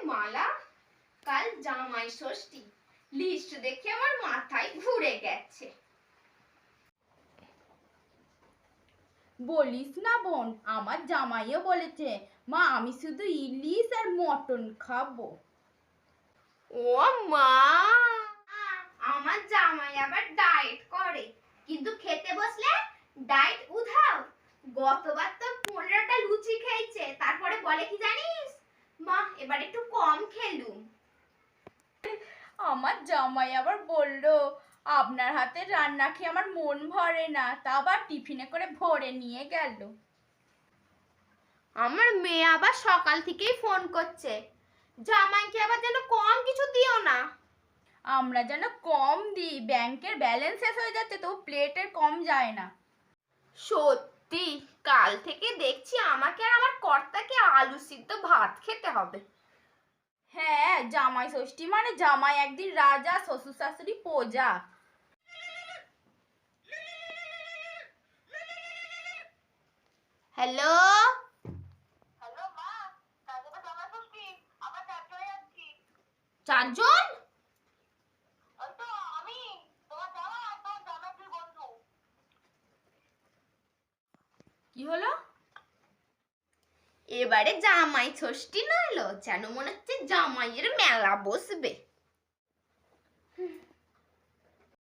মালা, কাল জামাই ষষ্ঠী। লিস্ট দেখে আমার মাথায় ঘুরে গেছে। বলিস না বোন, আমার জামাইও বলেছে মা আমি শুধু ইলিশ আর মটন খাবো। ও মা, আমার জামাই আবার ডায়েট করে, কিন্তু খেতে বসলে ডায়েট উধাও। গতবার তো 15টা লুচি খেয়েছে, তারপরে বলে কি জানিস, মা এবার একটু কম খেলুম। আমার জামাই আবার বললো আপনার হাতের রান্না খেয়ে আমার মন ভরে না, তা আবার টিফিনে করে ভরে নিয়ে গেল। আমার মেয়ে আবার সকাল থেকেই ফোন করছে, জামাইকে আবার যেন কম কিছু দিও না। আমরা যেন কম দিই, ব্যাংকের ব্যালেন্স শেষ হয়ে যাচ্ছে তো প্লেটের কম যায় না। সত্যি কাল থেকে দেখছি আমাকে আর আমার কর্তাকে আলু সিদ্ধ ভাত খেতে হবে। হ্যাঁ, জামাই ষষ্ঠী মানে জামাই একদিন রাজা, শ্বশুর শাশুড়ি প্রজা। হ্যালো, চারজন? কি হলো? এবারে জামাই ষষ্ঠী নইলো, যেন মনে হচ্ছে জামাইয়ের মেলা বসবে।